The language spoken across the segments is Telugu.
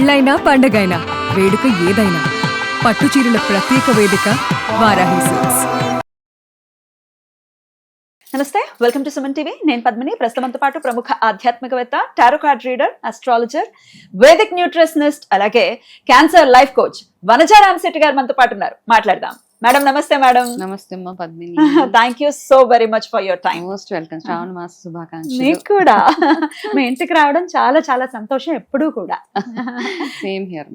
పెళ్ళైనా పండగైనా వేడుక ఏదైనా పట్టు చీరల ప్రత్యేక వేదిక వారాహి సిల్క్స్. నమస్తే, వెల్కమ్ టు సుమన్ టీవీ. నేను పద్మిని. ప్రస్తుతంతో పాటు ప్రముఖ ఆధ్యాత్మికవేత్త, tarot card reader, astrologer, Vedic nutritionist, అలాగే cancer life coach Vanaja Ramashetti గారు మనతో పాటు ఉన్నారు. మాట్లాడదాం. మేడం నమస్తే. మేడం నమస్తే అమ్మా Padmini. Thank you so very much for your time. Most welcome. శ్రావణ మాస శుభాకాంక్షలు. మీకు కూడా మీ ఇంటికి రావడం చాలా చాలా సంతోషం ఎప్పుడూ కూడా. Same here.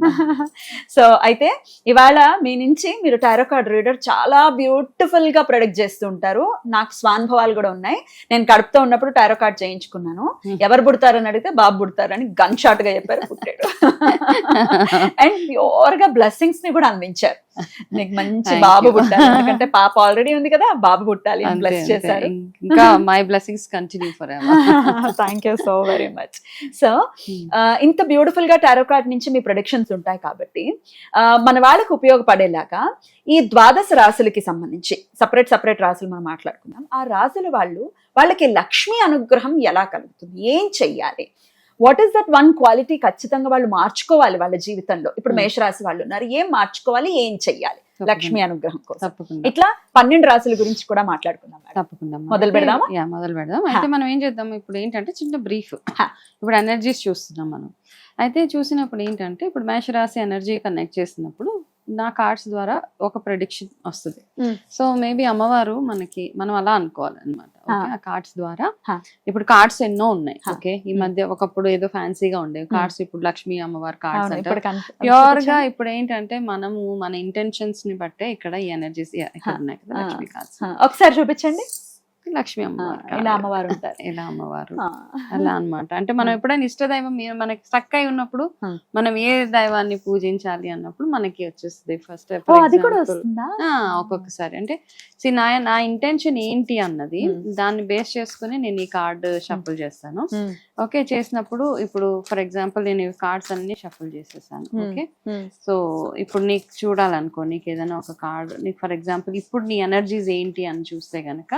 సో అయితే ఇవాళ మీ నుంచి మీరు టారో కార్డ్ రీడర్ చాలా బ్యూటిఫుల్ గా ప్రొడక్ట్ చేస్తూ ఉంటారు. నాకు స్వానుభవాలు కూడా ఉన్నాయి. నేను కడుపుతో ఉన్నప్పుడు టారో కార్డ్ చేయించుకున్నాను. ఎవరు పుడతారని అడిగితే బాబు పుడతారని గన్ షాట్ గా చెప్పారు, పుట్టాడు. అండ్ ప్యూర్ గా బ్లెస్సింగ్స్ ని కూడా అందించారు. నీకు మంచి బాబు పుట్టాలి, ఎందుకంటే పాప ఆల్రెడీ ఉంది కదా, బాబు పుట్టాలి అని బ్లెస్ చేశారు. ఇంకా my blessings continue for ever. Thank you so very much. So ఇంత బ్యూటిఫుల్ గా టారో కార్డ్ నుంచి మీ ప్రొడిక్షన్స్ ఉంటాయి కాబట్టి మన వాళ్ళకి ఉపయోగపడేలాగా ఈ ద్వాదశ రాశులకి సంబంధించి సపరేట్ రాశులు మనం మాట్లాడుకుందాం. ఆ రాశుల వాళ్ళకి లక్ష్మీ అనుగ్రహం ఎలా కలుగుతుంది, ఏం చెయ్యాలి, what is that one quality ఖచ్చితంగా వాళ్ళు మార్చుకోవాలి వాళ్ళ జీవితంలో. ఇప్పుడు మేషరాశి వాళ్ళు ఉన్నారు, ఏం మార్చుకోవాలి, ఏం చెయ్యాలి లక్ష్మీ అనుగ్రహం కోసం. ఇట్లా 12 రాశుల గురించి కూడా మాట్లాడుకుందాం. తప్పకుండా మొదలు పెడదాం. అయితే మనం ఏం చేద్దాం, ఇప్పుడు ఏంటంటే చిన్న బ్రీఫ్. ఇప్పుడు ఎనర్జీస్ చూస్తున్నాం మనం. అయితే చూసినప్పుడు ఏంటంటే ఇప్పుడు మేషరాశి ఎనర్జీ కనెక్ట్ చేసినప్పుడు నా కార్డ్స్ ద్వారా ఒక ప్రెడిక్షన్ వస్తుంది. సో మేబీ అమ్మవారు మనం అలా అనుకోవాలి అనమాట. ఆ కార్డ్స్ ద్వారా ఇప్పుడు కార్డ్స్ ఎన్నో ఉన్నాయి. ఓకే, ఈ మధ్య ఒకప్పుడు ఏదో ఫ్యాన్సీగా ఉండేవి కార్డ్స్, ఇప్పుడు లక్ష్మీ అమ్మవారి కార్డ్స్ అంటే ప్యూర్ గా ఇప్పుడు ఏంటంటే మనము మన ఇంటెన్షన్స్ ని బట్టే ఇక్కడ ఈ ఎనర్జీస్ ఇక్కడ ఉన్నాయి కదా. లక్ష్మీ కార్డ్స్ ఒకసారి చూపించండి. లక్ష్మీ అమ్మవారు, ఇలా అమ్మవారు ఉంటారు, ఇలా అమ్మవారు అలా అనమాట. అంటే మనం ఎప్పుడైనా ఇష్టదైవం మనకి స్టక్ అయి ఉన్నప్పుడు మనం ఏ దైవాన్ని పూజించాలి అన్నప్పుడు మనకి వచ్చేస్తుంది ఫస్ట్. ఒక్కొక్కసారి అంటే నా ఇంటెన్షన్ ఏంటి అన్నది దాన్ని బేస్ చేసుకుని నేను ఈ కార్డ్ షఫుల్ చేస్తాను. ఓకే, చేసినప్పుడు ఇప్పుడు ఫర్ ఎగ్జాంపుల్ నేను ఈ కార్డ్స్ అన్ని షఫుల్ చేసేసాను. ఓకే, సో ఇప్పుడు నీకు చూడాలనుకో, నీకు ఏదైనా ఒక కార్డ్, నీకు ఫర్ ఎగ్జాంపుల్ ఇప్పుడు నీ ఎనర్జీస్ ఏంటి అని చూస్తే గనక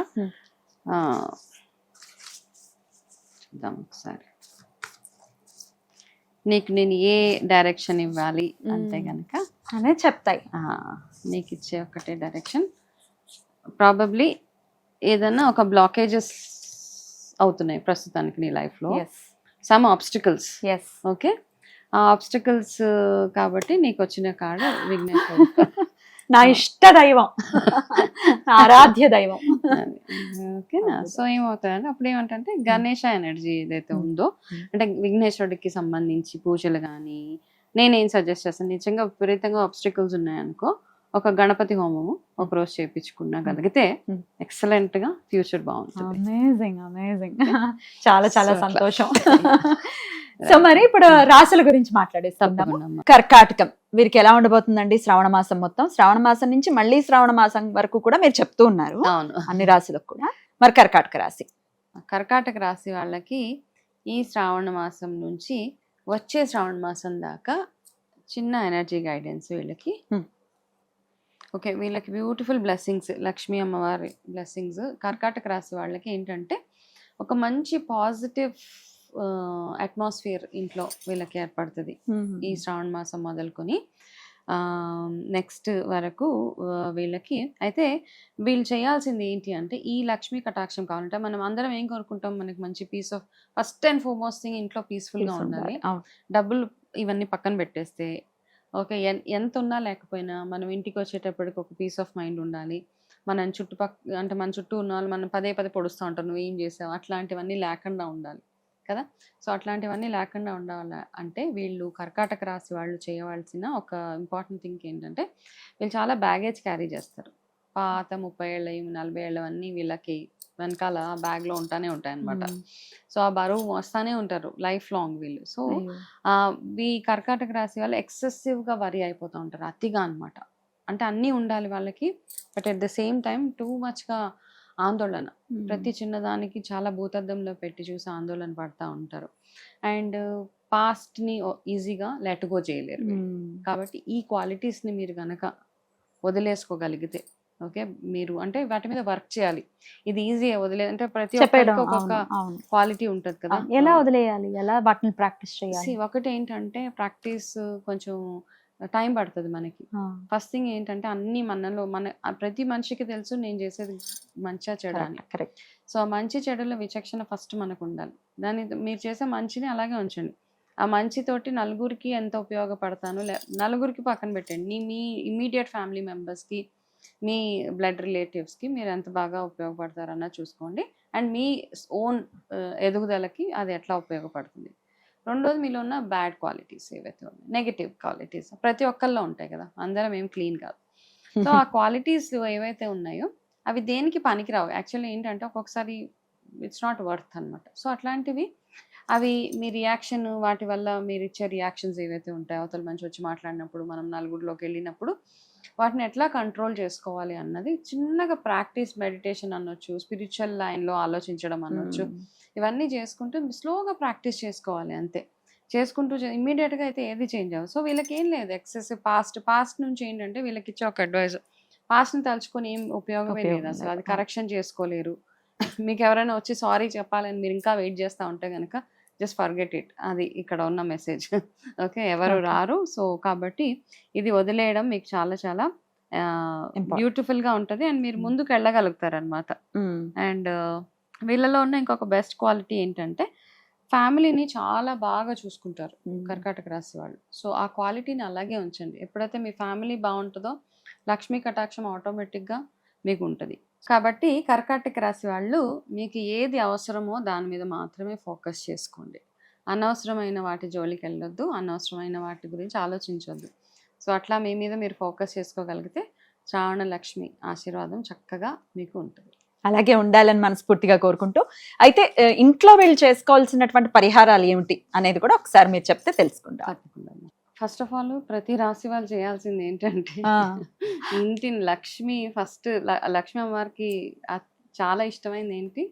చూద్దాం ఒకసారి. నీకు నేను ఏ డైరెక్షన్ ఇవ్వాలి అంటే గనక అనే చెప్తాయి. నీకు ఇచ్చే ఒకటే డైరెక్షన్. ప్రాబబ్లీ ఏదైనా ఒక బ్లాకేజెస్ అవుతున్నాయి ప్రస్తుతానికి నీ లైఫ్ లో, సమ్ ఆబ్స్టికల్స్. ఓకే, ఆ ఆబ్స్టికల్స్ కాబట్టి నీకు వచ్చిన కార్డు విఘ్నేశ్వరుడు, నా ఇష్ట దైవం, ఆరాధ్య దైవం. ఓకేనా. సో ఏమవుతాయంటే అప్పుడు ఏమంటే గణేష ఎనర్జీ ఏదైతే ఉందో, అంటే విఘ్నేశ్వరుడికి సంబంధించి పూజలు కానీ నేనేం సజెస్ట్ చేస్తాను, నిజంగా విపరీతంగా ఆబ్స్టికల్స్ ఉన్నాయనుకో ఒక గణపతి హోమము ఒక రోజు చేయించుకున్నగలిగితే ఎక్సలెంట్ గా ఫ్యూచర్ బాగుంటుంది. Amazing amazing. చాలా చాలా సంతోషం. సో మరి ఇప్పుడు రాశుల గురించి మాట్లాడేస్తాం. కర్కాటకం వీరికి ఎలా ఉండబోతుందండి శ్రావణ మాసం మొత్తం? శ్రావణ మాసం నుంచి మళ్ళీ శ్రావణ మాసం వరకు కూడా మీరు చెప్తూ ఉన్నారు అన్ని రాశులకు కూడా. మరి కర్కాటక రాశి వాళ్ళకి ఈ శ్రావణ మాసం నుంచి వచ్చే శ్రావణ మాసం దాకా చిన్న ఎనర్జీ గైడెన్స్ వీళ్ళకి. ఓకే, వీళ్ళకి బ్యూటిఫుల్ బ్లెస్సింగ్స్, లక్ష్మీ అమ్మవారి బ్లెస్సింగ్స్. కర్కాటక రాశి వాళ్ళకి ఏంటంటే ఒక మంచి పాజిటివ్ అట్మాస్ఫియర్ ఇంట్లో వీళ్ళకి ఏర్పడుతుంది ఈ శ్రావణ మాసం మొదలుకొని నెక్స్ట్ వరకు వీళ్ళకి. అయితే వీళ్ళు చేయాల్సింది ఏంటి అంటే ఈ లక్ష్మీ కటాక్షం కావాలంటే మనం అందరం ఏం కోరుకుంటాం, మనకి మంచి peace of first and foremost thing ఇంట్లో పీస్ఫుల్గా ఉండాలి. డబ్బులు ఇవన్నీ పక్కన పెట్టేస్తే ఓకే, ఎంత ఉన్నా లేకపోయినా మనం ఇంటికి వచ్చేటప్పటికి ఒక పీస్ ఆఫ్ మైండ్ ఉండాలి. మన చుట్టూ ఉన్న వాళ్ళు మనం పదే పొడుస్తూ ఉంటారు, నువ్వు ఏం చేసావు, అట్లాంటివన్నీ లేకుండా ఉండాలి కదా. సో అట్లాంటివన్నీ లేకుండా ఉండాలి అంటే వీళ్ళు కర్కాటక రాశి వాళ్ళు చేయవలసిన ఒక ఇంపార్టెంట్ థింగ్ ఏంటంటే వీళ్ళు చాలా బ్యాగేజ్ క్యారీ చేస్తారు. పాత 30 ఏళ్ళవి 40 ఏళ్ళవన్నీ వీళ్ళకి వెనకాల బ్యాగ్లో ఉంటానే ఉంటాయి అనమాట. సో ఆ బరువు వస్తానే ఉంటారు లైఫ్ లాంగ్ వీళ్ళు. సో ఈ కర్కాటక రాశి వాళ్ళు ఎక్సెసివ్గా వరి అయిపోతూ ఉంటారు, అతిగా అనమాట. అంటే అన్నీ ఉండాలి వాళ్ళకి, but at the same time too మచ్గా ఆందోళన, ప్రతి చిన్నదానికి చాలా భూతద్దంలో పెట్టి చూసి ఆందోళన పడతా ఉంటారు. అండ్ పాస్ట్ని ఈజీగా లెట్ గో చేయలేరు. కాబట్టి ఈ క్వాలిటీస్ని మీరు గనక వదిలేసుకోగలిగితే ఓకే, మీరు అంటే వాటి మీద వర్క్ చేయాలి. ఇది ఈజీ వదిలే అంటే ప్రతి చెప్పేయడం, ఒక్కరికి ఒక్కొక్క అవును, అవును. క్వాలిటీ ఉంటది కదా. ఎలా వదిలేయాలి, ఎలా వాటిని ప్రాక్టీస్ చేయాలి? See, ఒకటి ఏంటంటే ప్రాక్టీస్ కొంచెం టైం పడుతుంది మనకి. ఫస్ట్ థింగ్ ఏంటంటే అన్ని మనలో ప్రతి మనిషికి తెలుసు నేను చేసేది మంచిగా చెడు అని. కరెక్ట్. సో మంచి చెడుల విచక్షణ ఫస్ట్ మనకు ఉండాలి. దాన్ని మీరు చేసే మంచిని అలాగే ఉంచండి. ఆ మంచితోటి నలుగురికి ఎంత ఉపయోగపడతాను, నలుగురికి పక్కన పెట్టండి. మీ ఇమ్మీడియట్ ఫ్యామిలీ మెంబర్స్కి, మీ బ్లడ్ రిలేటివ్స్కి మీరు ఎంత బాగా ఉపయోగపడతారన్న చూసుకోండి. అండ్ మీ ఓన్ ఎదుగుదలకి అది ఎట్లా ఉపయోగపడుతుంది. రెండోది మీలో ఉన్న బ్యాడ్ క్వాలిటీస్ ఏవైతే ఉన్నాయి, నెగిటివ్ క్వాలిటీస్ ప్రతి ఒక్కరిలో ఉంటాయి కదా, అందరం ఏం క్లీన్ కాదు. సో ఆ క్వాలిటీస్ ఏవైతే ఉన్నాయో అవి దేనికి పనికిరావు. యాక్చువల్లీ ఏంటంటే ఒక్కొక్కసారి ఇట్స్ నాట్ వర్త్ అనమాట. సో అట్లాంటివి అవి మీ రియాక్షన్, వాటి వల్ల మీరు ఇచ్చే రియాక్షన్స్ ఏవైతే ఉంటాయో, అవతల మంచి వచ్చి మాట్లాడినప్పుడు, మనం నలుగురిలోకి వెళ్ళినప్పుడు వాటిని ఎట్లా కంట్రోల్ చేసుకోవాలి అన్నది చిన్నగా ప్రాక్టీస్, మెడిటేషన్ అనొచ్చు, స్పిరిచువల్ లైన్లో ఆలోచించడం అనొచ్చు. ఇవన్నీ చేసుకుంటూ స్లోగా ప్రాక్టీస్ చేసుకోవాలి అంతే. చేసుకుంటూ ఇమ్మీడియట్గా అయితే ఏది చేంజ్ అవ్వదు. సో వీళ్ళకి ఏం లేదు, ఎక్సెసివ్ పాస్ట్ నుంచి ఏంటంటే వీళ్ళకి ఇచ్చే ఒక అడ్వైజ్, పాస్ట్ని తలుచుకొని ఏం ఉపయోగమే లేదు అసలు. అది కరెక్షన్ చేసుకోలేరు. మీకు ఎవరైనా వచ్చి సారీ చెప్పాలని మీరు ఇంకా వెయిట్ చేస్తూ ఉంటే కనుక జస్ట్ ఫర్గెట్ ఇట్. అది ఇక్కడ ఉన్న మెసేజ్. ఓకే, ఎవరు రారు. సో కాబట్టి ఇది వదిలేయడం మీకు చాలా చాలా బ్యూటిఫుల్గా ఉంటుంది అండ్ మీరు ముందుకు వెళ్ళగలుగుతారు అనమాట. అండ్ వీళ్ళలో ఉన్న ఇంకొక బెస్ట్ క్వాలిటీ ఏంటంటే ఫ్యామిలీని చాలా బాగా చూసుకుంటారు కర్కాటక రాశి వాళ్ళు. సో ఆ క్వాలిటీని అలాగే ఉంచండి. ఎప్పుడైతే మీ ఫ్యామిలీ బాగుంటుందో లక్ష్మీ కటాక్షం ఆటోమేటిక్గా మీకు ఉంటుంది. కాబట్టి కర్కాటక రాశి వాళ్ళు మీకు ఏది అవసరమో దాని మీద మాత్రమే ఫోకస్ చేసుకోండి. అనవసరమైన వాటి జోలికి వెళ్ళొద్దు, అనవసరమైన వాటి గురించి ఆలోచించొద్దు. సో అట్లా మీ మీద మీరు ఫోకస్ చేసుకోగలిగితే శ్రావణ లక్ష్మి ఆశీర్వాదం చక్కగా మీకు ఉంటుంది. అలాగే ఉండాలని మనస్ఫూర్తిగా కోరుకుంటూ, అయితే ఇంట్లో వీళ్ళు చేసుకోవాల్సినటువంటి పరిహారాలు ఏమిటి అనేది కూడా ఒకసారి మీరు చెప్తే తెలుసుకుంటాం. తప్పకుండా. ఫస్ట్ ఆఫ్ ఆల్ ప్రతి రాశి వాళ్ళు చేయాల్సింది ఏంటంటే ఇంటిని లక్ష్మి ఫస్ట్ లక్ష్మీ అమ్మవారికి చాలా ఇష్టమైంది ఏంటి,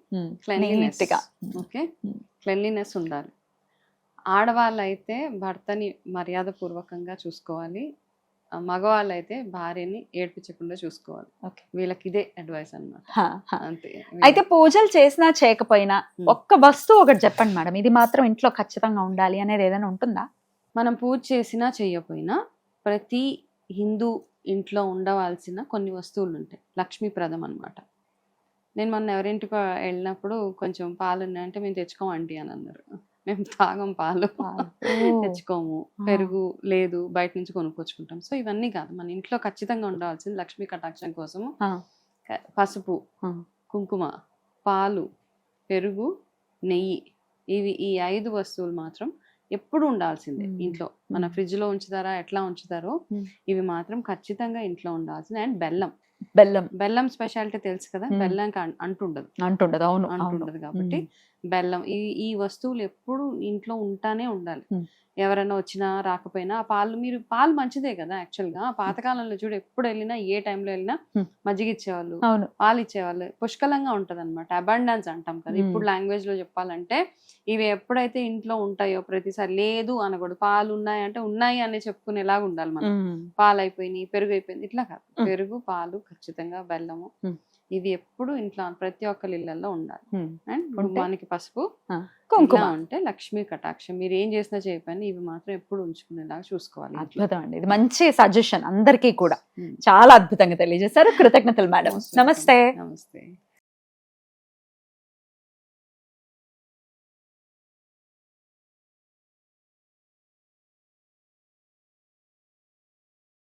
క్లెన్లీనెస్. ఓకే, క్లెన్లీనెస్ ఉండాలి. ఆడవాళ్ళు అయితే భర్తని మర్యాద పూర్వకంగా చూసుకోవాలి, మగవాళ్ళు అయితే భార్యని ఏడ్పించకుండా చూసుకోవాలి. వీళ్ళకి ఇదే అడ్వైస్ అన్నమాట. అంతే. అయితే పూజలు చేసినా చేయకపోయినా ఒక్క వస్తువు ఒకటి చెప్పండి మేడం, ఇది మాత్రం ఇంట్లో ఖచ్చితంగా ఉండాలి అనేది ఏదైనా ఉంటుందా? మనం పూజ చేసినా చేయకపోయినా ప్రతి హిందూ ఇంట్లో ఉండవలసిన కొన్ని వస్తువులు ఉంటాయి, లక్ష్మీప్రదం అనమాట. నేను మొన్న ఎవరింటికి వెళ్ళినప్పుడు కొంచెం పాలు ఉన్నాయంటే మేము తెచ్చుకోమండి అని అన్నారు. మేము తాగం పాలు, తెచ్చుకోము. పెరుగు లేదు, బయట నుంచి కొనుక్కొచ్చుకుంటాం. సో ఇవన్నీ కాదు, మన ఇంట్లో ఖచ్చితంగా ఉండవలసింది లక్ష్మీ కటాక్షం కోసము పసుపు, కుంకుమ, పాలు, పెరుగు, నెయ్యి. ఈ 5 వస్తువులు మాత్రం ఎప్పుడు ఉండాల్సిందే ఇంట్లో. మన ఫ్రిడ్జ్ లో ఉంచుతారా, ఎట్లా ఉంచుతారో ఇవి మాత్రం ఖచ్చితంగా ఇంట్లో ఉండాల్సిందే. అండ్ బెల్లం స్పెషాలిటీ తెలుసు కదా, బెల్లంకి అంటుండదు. అవును, అంటుండదు. కాబట్టి బెల్లం, ఈ వస్తువులు ఎప్పుడు ఇంట్లో ఉంటానే ఉండాలి. ఎవరైనా వచ్చినా రాకపోయినా పాలు మంచిదే కదా. యాక్చువల్ గా పాతకాలంలో చూడు, ఎప్పుడు వెళ్ళినా ఏ టైంలో వెళ్ళినా మజ్జిగ ఇచ్చేవాళ్ళు, పాలు ఇచ్చేవాళ్ళు. పుష్కలంగా ఉంటది అనమాట, అబండెన్స్ అంటాం కదా ఇప్పుడు లాంగ్వేజ్ లో చెప్పాలంటే. ఇవి ఎప్పుడైతే ఇంట్లో ఉంటాయో ప్రతిసారి లేదు అనకూడదు. పాలు ఉన్నాయంటే ఉన్నాయి అని చెప్పుకునేలాగా ఉండాలి మనం. పాలు అయిపోయినాయి, పెరుగు అయిపోయింది, ఇట్లా కాదు. పెరుగు, పాలు, ఖచ్చితంగా బెల్లము, ఇవి ఎప్పుడు ఇంట్లో ప్రతి ఒక్కరి ఇళ్లలో ఉండాలి. అండ్ గుమ్మానికి పసుపు, కుంకుమ ఉంటే లక్ష్మీ కటాక్షం. మీరు ఏం చేసినా చేయకపోయినా ఇవి మాత్రం ఎప్పుడు ఉంచుకునేలాగా చూసుకోవాలి. అద్భుతం అండి, ఇది మంచి సజెషన్ అందరికీ కూడా. చాలా అద్భుతంగా తెలియజేశారు. కృతజ్ఞతలు మేడం. నమస్తే. నమస్తే.